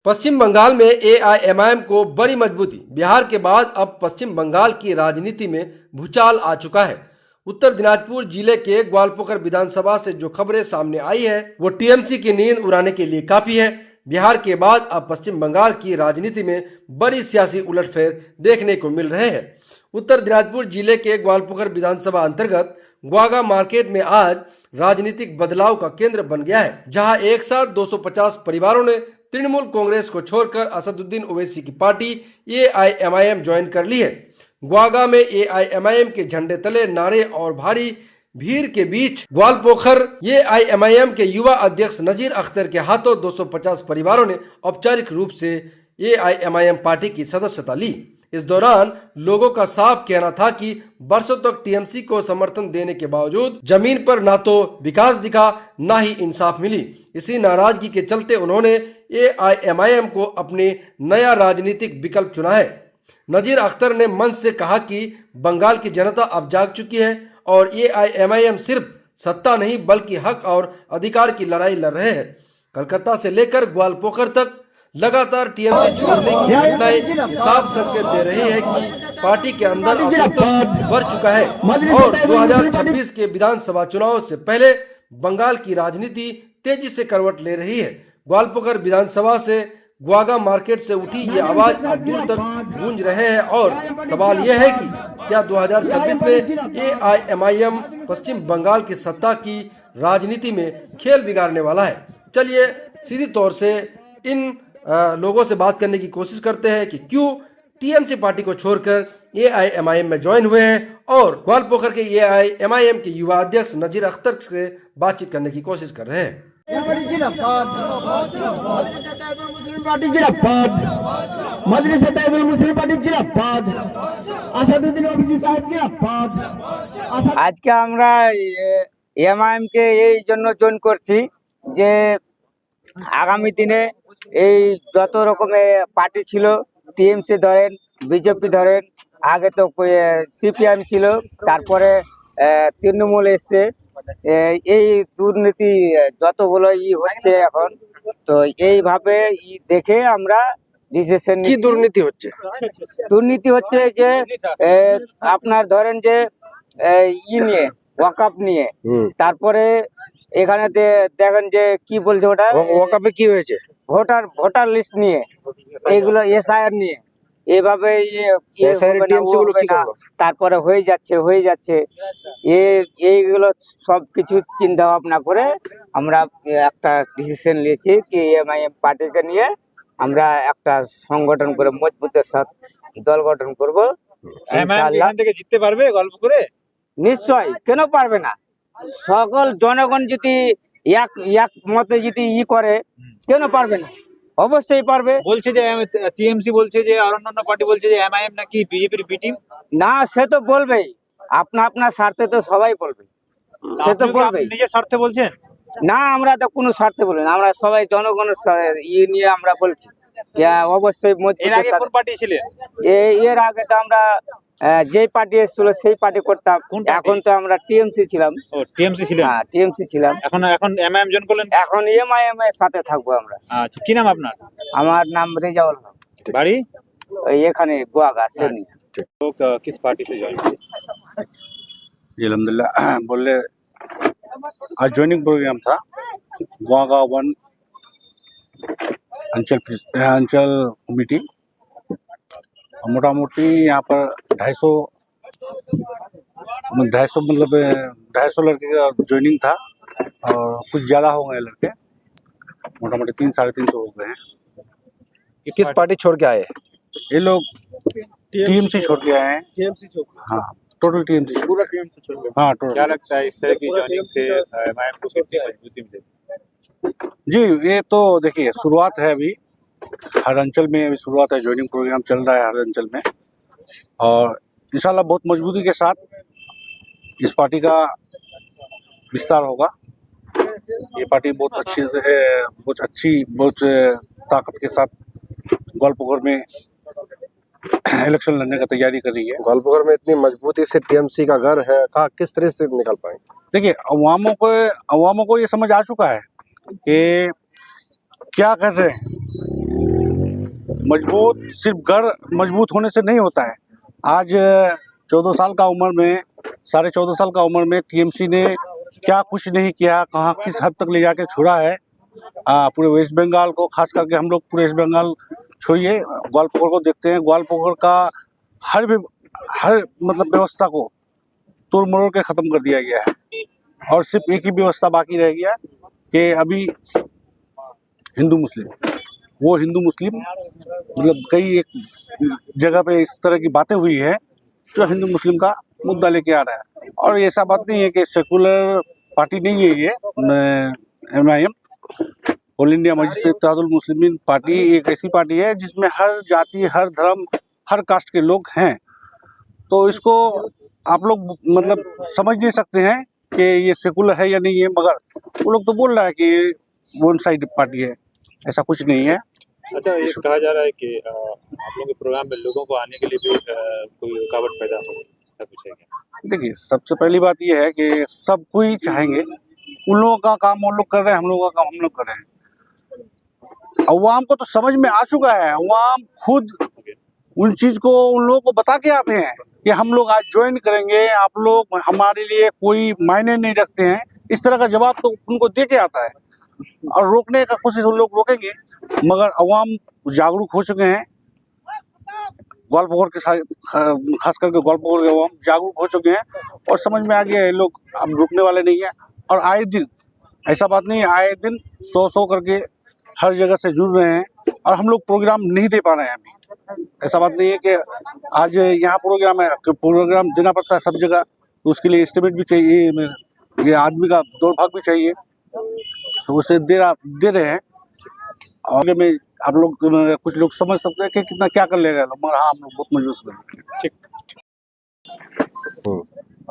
पश्चिम बंगाल में एआईएमआईएम को बड़ी मजबूती। बिहार के बाद अब पश्चिम बंगाल की राजनीति में भूचाल आ चुका है। उत्तर दिनाजपुर जिले के ग्वालपोखर विधानसभा से जो खबरें सामने आई है वो टीएमसी की नींद उड़ाने के लिए काफी है। बिहार के बाद अब पश्चिम बंगाल की राजनीति में बड़ी सियासी उलटफेर देखने को मिल रहे हैं। उत्तर दिनाजपुर जिले के ग्वालपोखर विधानसभा अंतर्गत ग्वागा मार्केट में आज राजनीतिक बदलाव का केंद्र बन गया है, जहां एक साथ 250 परिवारों ने तृणमूल कांग्रेस को छोड़कर असदुद्दीन ओवैसी की पार्टी एआईएमआईएम ज्वाइन कर ली है। ग्वागा में एआईएमआईएम के झंडे तले नारे और भारी भीड़ के बीच ग्वालपोखर एआईएमआईएम के युवा अध्यक्ष नजीर अख्तर के हाथों 250 परिवारों ने औपचारिक रूप से एआईएमआईएम पार्टी की सदस्यता ली। इस दौरान लोगों का साफ कहना था कि वर्षों तक टीएमसी को समर्थन देने के बावजूद जमीन पर ना तो विकास दिखा, ना ही इंसाफ मिली। इसी नाराजगी के चलते उन्होंने एआईएमआईएम को अपने नया राजनीतिक विकल्प चुना है। नजीर अख्तर ने मंच से कहा कि बंगाल की जनता अब जाग चुकी है और एआईएमआईएम सिर्फ सत्ता नहीं बल्कि हक और अधिकार की लड़ाई लड़ रहे हैं। कलकत्ता से लेकर ग्वालपोखर तक लगातार टीएमसी छोड़ने की घटनाएं साफ संकेत दे रही है कि पार्टी के अंदर असंतोष बढ़ चुका है और 2026 के विधानसभा चुनाव से पहले बंगाल की राजनीति तेजी से करवट ले रही है। ग्वालपोखर विधानसभा से ग्वागा मार्केट से उठी ये आवाज अब दूर तक गूंज रहे हैं और सवाल यह है कि क्या 2026 में एआईएमआईएम पश्चिम बंगाल की सत्ता की राजनीति में खेल बिगाड़ने वाला है। चलिए सीधी तौर से इन लोगों से बात करने की कोशिश करते हैं कि क्यों टीएमसी पार्टी को छोड़कर एआईएमआईएम में ज्वाइन हुए हैं और ग्वालपोखर के एआईएमआईएम के युवा अध्यक्ष नजीर अख्तर से बातचीत करने की कोशिश कर रहे हैं। আজকে আমরা এমআইএম কে এই জন্য জয়েন করছি যে আগামী দিনে এই যত রকমের পার্টি ছিল, টিএমসি ধরেন, বিজেপি ধরেন, আগে তো সিপিএম ছিল, তারপরে তৃণমূল এসছে, এই দুর্নীতি যতগুলো হচ্ছে এখন, তো এইভাবে দেখে আমরা ডিসিশন কি দুর্নীতি হচ্ছে? দুর্নীতি হচ্ছে যে আপনার ধরেন যে নিয়ে ওয়াকআপ নিয়ে, তারপরে এখানে দেখেন যে কি বলছে ওটা ওয়াকআপে কি হয়েছে, ভোটার লিস্ট নিয়ে, এইগুলো এসআইআর নিয়ে, এইভাবে তারপরে হয়ে যাচ্ছে এইগুলো সবকিছু চিন্তা ভাবনা করে আমরা একটা ডিসিশন নিয়েছি কি এমআইএম পার্টিকে নিয়ে আমরা একটা সংগঠন করে মজবুতের সাথে দল গঠন করবো। জিততে পারবে গল্প করে? নিশ্চয়, কেন পারবে না? সকল জনগণ যদি এক মতে যদি করে কেন পারবে না? অবশ্যই পারবে। বলছে যে টিএমসি বলছে যে আর অন্যান্য পার্টি বলছে যে এমআইএম নাকি বিজেপির বি টিম। না, সে তো বলবেই, আপনার স্বার্থে তো সবাই বলবে, সে তো বলবেই। নিজের স্বার্থে বলছেন না, আমরা তো কোনো স্বার্থে বলি না, আমরা সবাই জনগণের নিয়ে আমরা বলছি। অবশ্যই এর আগে তো আমরা যে পার্টি এসেছিল সেই পার্টি করতাম, এখন তো আমরা টিএমসি ছিলাম। টিএমসি ছিলেন? হ্যাঁ, টিএমসি ছিলাম। এখন এমআইএম জয়েন করলেন? এখন এমআইএম এর সাথে থাকবো আমরা। আচ্ছা, কি নাম আপনার? আমার নাম রেজাউল হক। বাড়ি এখানে গোয়াগা সেনি। तो किस पार्टी से ज्वाइन किए? जी अल्हम्दुलिल्लाह। बोले आज ज्वाइनिंग प्रोग्राम था ग्वागा 1 अंचल कमेटी। मोटा मोटी यहाँ पर 250 मतलब 250 लड़के का ज्वाइनिंग था और कुछ ज़्यादा हो गए लड़के, मोटा मोटी 300-350 हो गए हैं। किस पार्टी छोड़ के आए? ये लोग टीएमसी छोड़ के आए हैं। टीएमसी छोड़? हाँ, टोटल टीएमसी, पूरा टीएमसी छोड़ के। हाँ, टोटल। क्या लगता है इस तरह की ज्वाइनिंग से एमआईएम को कितनी मजबूती मिलेगी? जी, ये तो देखिए शुरुआत है, अभी हर अंचल में अभी शुरुआत है, ज्वाइनिंग प्रोग्राम चल रहा है हर अंचल में और इंशाल्लाह बहुत मजबूती के साथ इस पार्टी का विस्तार होगा। ये पार्टी बहुत ताकत के साथ ग्वालपोखर में इलेक्शन लड़ने का तैयारी कर रही है। ग्वालपोखर में इतनी मजबूती से टीएमसी का घर है, कहा किस तरह से निकल पाएंगे? देखिए, अवामों को ये समझ आ चुका है कि क्या कर रहे हैं मजबूत सिर्फ घर मजबूत होने से नहीं होता है। आज 14 साल का उम्र में, 14.5 साल का उम्र में टीएमसी ने क्या कुछ नहीं किया, कहाँ किस हद तक ले जाके छोड़ा है पूरे वेस्ट बंगाल को। खास करके हम लोग पूरे वेस्ट बंगाल छोड़िए, ग्वालपोखर को देखते हैं। ग्वालपोखर का हर मतलब व्यवस्था को तोड़ मरोड़ के ख़त्म कर दिया गया है और सिर्फ एक ही व्यवस्था बाकी रह गया कि अभी हिंदू मुस्लिम, वो हिंदू मुस्लिम मतलब कई एक जगह पे इस तरह की बातें हुई है जो हिंदू मुस्लिम का मुद्दा लेके आ रहा है। और ये ऐसा बात नहीं है कि सेकुलर पार्टी नहीं है ये MIM, ऑल इंडिया मजलिस इत्तेहादुल मुस्लिमीन पार्टी एक ऐसी पार्टी है जिसमें हर जाति, हर धर्म, हर कास्ट के लोग हैं। तो इसको आप लोग मतलब समझ नहीं सकते हैं कि ये सेकुलर है या नहीं है, मगर वो लोग तो बोल रहा है कि ये वन साइड पार्टी है, ऐसा कुछ नहीं है। अच्छा, ये कहा जा रहा है कि आप लोगों के प्रोग्राम में लोगों को आने के लिए भी कोई रुकावट पैदा हो, ऐसा कुछ है क्या? देखिए, सबसे पहली बात ये है कि सब कोई चाहेंगे, उन लोगों का काम वो लोग कर रहे हैं, हम लोगों का काम हम लोग कर रहे हैं। अवाम को तो समझ में आ चुका है, अवाम खुद उन चीज को उन लोगों को बता के आते हैं कि हम लोग आज ज्वाइन करेंगे, आप लोग हमारे लिए कोई मायने नहीं रखते हैं, इस तरह का जवाब तो उनको दे के आता है। और रोकने का कोशिश उन लोग रोकेंगे, मगर अवाम जागरूक हो चुके हैं। ग्वालपोखर के खास करके ग्वालपोखर के अवाम जागरूक हो चुके हैं और समझ में आ गया है लोग अब रुकने वाले नहीं है। और आए दिन, ऐसा बात नहीं है, आए दिन 100 करके हर जगह से जुड़ रहे हैं और हम लोग प्रोग्राम नहीं दे पा रहे हैं अभी। ऐसा बात नहीं है कि आज यहाँ प्रोग्राम है, प्रोग्राम देना पड़ता है सब जगह, तो उसके लिए एस्टिमेट भी चाहिए, ये आदमी का दौड़ भाग भी चाहिए, तो उसे दे रहे हैं। आगे में आप लोग कुछ लोग समझ सकते हैं कि कितना क्या कर लेगा, मगर हाँ हम लोग बहुत मजबूत कर। ठीक।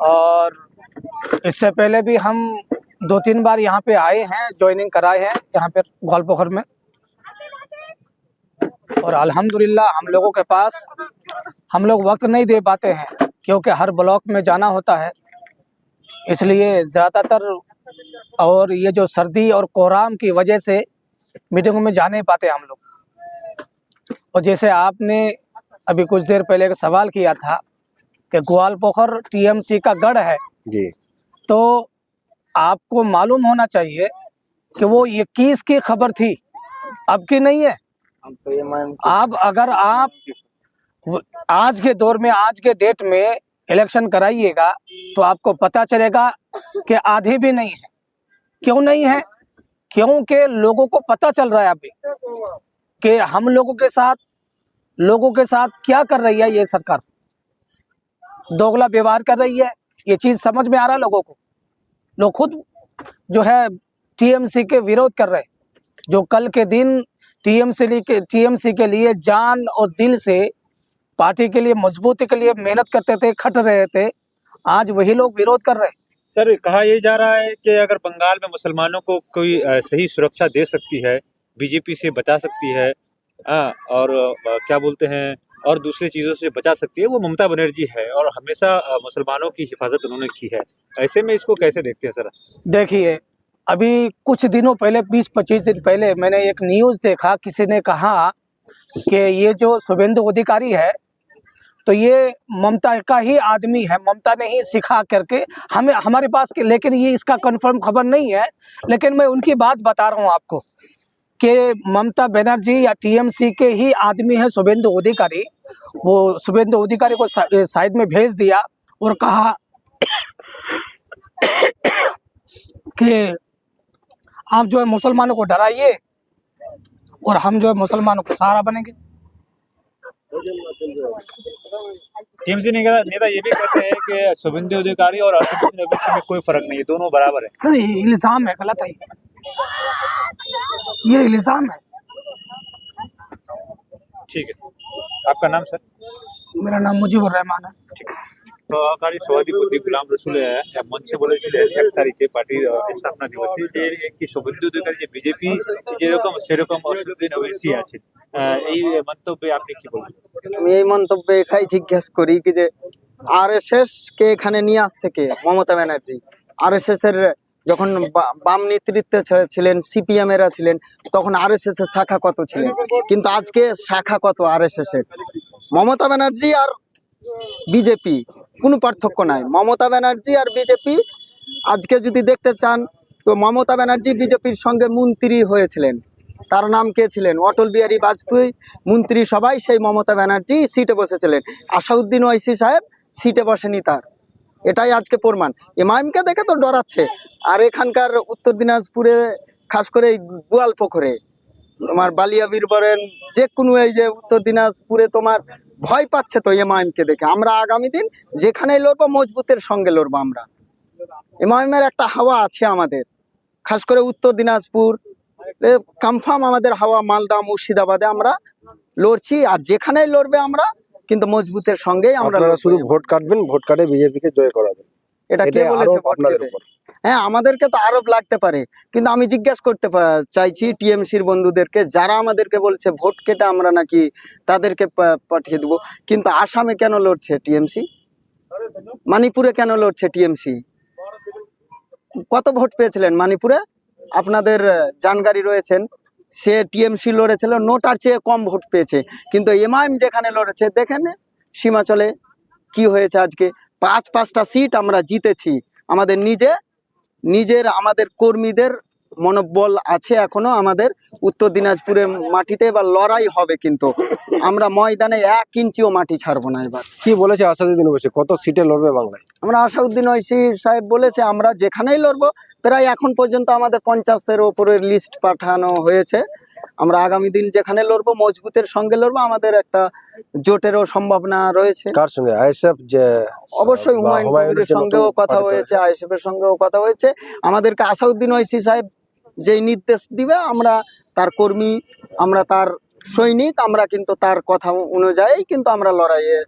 और इससे पहले भी हम 2-3 बार यहाँ पे आए हैं, ज्वाइनिंग कराए हैं यहाँ पे ग्वालपोखर में, और अल्हम्दुलिल्लाह हम लोग वक्त नहीं दे पाते हैं क्योंकि हर ब्लॉक में जाना होता है, इसलिए ज़्यादातर, और ये जो सर्दी और कोहराम की वजह से मीटिंगों में जा नहीं पाते हम लोग। और जैसे आपने अभी कुछ देर पहले एक सवाल किया था कि ग्वालपोखर टीएमसी का गढ़ है जी, तो आपको मालूम होना चाहिए कि वो 21 की खबर थी, अब की नहीं है। अब अगर आप आज के दौर में, आज के डेट में इलेक्शन कराइएगा तो आपको पता चलेगा कि आधी भी नहीं है। क्यों नहीं है? क्योंकि लोगों को पता चल रहा है अभी कि हम लोगों के साथ क्या कर रही है ये सरकार, दोगला व्यवहार कर रही है। ये चीज़ समझ में आ रहा है लोगों को। लोग खुद जो है टीएमसी के विरोध कर रहे हैं, जो कल के दिन टीएमसी के लिए जान और दिल से पार्टी के लिए मजबूती के लिए मेहनत करते थे, खट रहे थे, आज वही लोग विरोध कर रहे हैं। सर, कहा यह जा रहा है कि अगर बंगाल में मुसलमानों को कोई सही सुरक्षा दे सकती है, बीजेपी से बचा सकती है, और क्या बोलते हैं, और दूसरी चीज़ों से बचा सकती है, वो ममता बनर्जी है, और हमेशा मुसलमानों की हिफाजत उन्होंने की है। ऐसे में इसको कैसे देखते हैं सर? देखिए, अभी कुछ दिनों पहले, 20-25 दिन पहले मैंने एक न्यूज़ देखा, किसी ने कहा कि ये जो शुभेंदु अधिकारी है तो ये ममता का ही आदमी है, ममता ने ही सिखा करके हमारे पास के, लेकिन ये इसका कंफर्म खबर नहीं है। लेकिन मैं उनकी बात बता रहा हूँ आपको कि ममता बनर्जी या टीएमसी के ही आदमी है शुभेंदु अधिकारी। वो शुभेंदु अधिकारी को साइड में भेज दिया और कहा कि आप जो है मुसलमानों को डराइए और हम जो है मुसलमानों को सहारा बनेंगे। टीएमसी नेता ये भी कहते हैं कि शुभेंदु अधिकारी और असदुद्दीन ओवैसी में कोई फर्क नहीं है, दोनों बराबर है। नहीं, इल्जाम है, गलत है ये इल्जाम है। ठीक है, आपका नाम सर? मेरा नाम मुजीबुर रहमान है। ठीक है। तो आकारी सभापति गुलाम रसूल মঞ্চে বলেছিলেন 1 তারিখে পার্টির স্থাপনা দিবসে যে একটি শুভেন্দু অধিকারী যে বিজেপি যেরকম সেরকম অসদুদ্দিন ওওয়াইসি আছে, এই মন্তব্যে আপনি কি বলবেন? আমি এই মন্তব্যে এটাই জিজ্ঞাসা করি কি যে আরএসএস কে এখানে নিয়ে আসছে কে? মমতা ব্যানার্জি। আরএসএস এর যখন বাম নেতৃত্বে ছিলেন, সিপিএম এরা ছিলেন, তখন আরএসএস এর শাখা কত ছিলেন, কিন্তু আজকে শাখা কত আরএসএস এর? মমতা ব্যানার্জি আর বিজেপি কোনো পার্থক্য নাই। মমতা ব্যানার্জি আর বিজেপি আজকে যদি দেখতে চান তো মমতা ব্যানার্জি বিজেপির সঙ্গে মন্ত্রী হয়েছিলেন। তার নাম কে ছিলেন? অটল বিহারী বাজপেয়ী মন্ত্রী, সবাই সেই মমতা ব্যানার্জি সিটে বসেছিলেন। আসাউদ্দিন ওয়াইসি সাহেব সিটে বসেনি তার, এটাই আজকে প্রমাণ। এমআইএমকে দেখে তো ডরাচ্ছে। আর এখানকার উত্তর দিনাজপুরে খাস করে এই গোয়ালপুকুরে তোমার বালিয়াবীর বলেন, যে কোনো এই যে উত্তর দিনাজপুরে তোমার ভয় পাচ্ছে তো এমআইএমকে দেখে। আমরা আগামী দিন যেখানেই লড়বো মজবুতের সঙ্গে লড়বো। আমরা এমআইএমের একটা হাওয়া আছে আমাদের, খাস করে উত্তর দিনাজপুর কনফার্ম আমাদের হাওয়া। মালদা মুর্শিদাবাদে আমরা লড়ছি, আর যেখানেই লড়বে আমরা কিন্তু মজবুতের সঙ্গেই আমরা আপনারা লড়বো। শুধু ভোট কাটবেন, ভোট কাটে বিজেপিকে জয় করাবেন, এটা কে এটাই বলেছে আরোপ ভোট আপনাদের কেটে? উপর। হ্যাঁ, আমাদেরকে তো আরোপ লাগতে পারে, কিন্তু আমি জিজ্ঞাসা করতে চাইছি টিএমসির বন্ধুদেরকে, যারা আমাদেরকে বলছে ভোট কেটে আমরা নাকি তাদেরকে পাঠিয়ে দেবো, কিন্তু আসামে কেন লড়ছে টিএমসি? মণিপুরে কেন লড়ছে টিএমসি? কত ভোট পেয়েছিলেন মণিপুরে? আপনাদের জানকারি রয়েছেন, সে টিএমসি লড়েছিল, নোটার চেয়ে কম ভোট পেয়েছে। কিন্তু এমআইএম যেখানে লড়েছে দেখেন সীমাচলে কি হয়েছে। আজকে পাঁচটা সিট আমরা জিতেছি। আমাদের নিজের আমাদের কর্মীদের মনোবল আছে এখনো আমাদের উত্তর দিনাজপুরের মাটিতে। এবার লড়াই হবে, কিন্তু আমরা ময়দানে 1 ইঞ্চিও মাটি ছাড়বো না। এবার কি বলেছে আসাদুদ্দিন ওয়াইসি, কত সিটে লড়বে বাংলায়? আমরা আসাউদ্দিন ওয়াইসি সাহেব বলেছে আমরা যেখানেই লড়বো। প্রায় এখন পর্যন্ত আমাদের 50-এর ওপরের লিস্ট পাঠানো হয়েছে। আমরা আগামী দিন যেখানে লড়বো মজবুতের সঙ্গে লড়বো। আমাদের একটা জোটেরও সম্ভাবনা রয়েছে। কার সঙ্গে? আইএসএফ যে অবশ্যই বা হুমায়ুন হুমায়ুনের কবিরের যে সঙ্গেও নতুন কথা পার্টি হয়েছে, আইএসএফ এর সঙ্গেও কথা হয়েছে। আমাদেরকে আসাউদ্দিন ওয়াইসি সাহেব যেই নির্দেশ দিবে আমরা তার কর্মী, আমরা তার সৈনিক, আমরা কিন্তু তার কথা অনুযায়ী কিন্তু আমরা লড়াইয়ে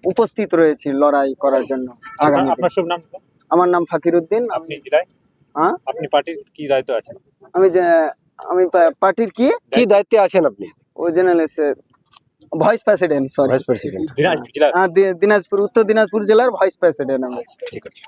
উপস্থিত রয়েছি লড়াই করার জন্য আগামী দিন। আপনার শুভ নাম? আমার নাম ফাকির উদ্দিন। আপনি জেলায় হ্যাঁ, আপনি পার্টির কি দায়িত্ব আছে? আমি পার্টির কি কি দায়িত্বে আছেন আপনি? General vice president, sorry, vice president. Dinajpur জেলা। দিনাজপুর, উত্তর দিনাজপুর জেলার ভাইস প্রেসিডেন্ট আমি। ঠিক আছে।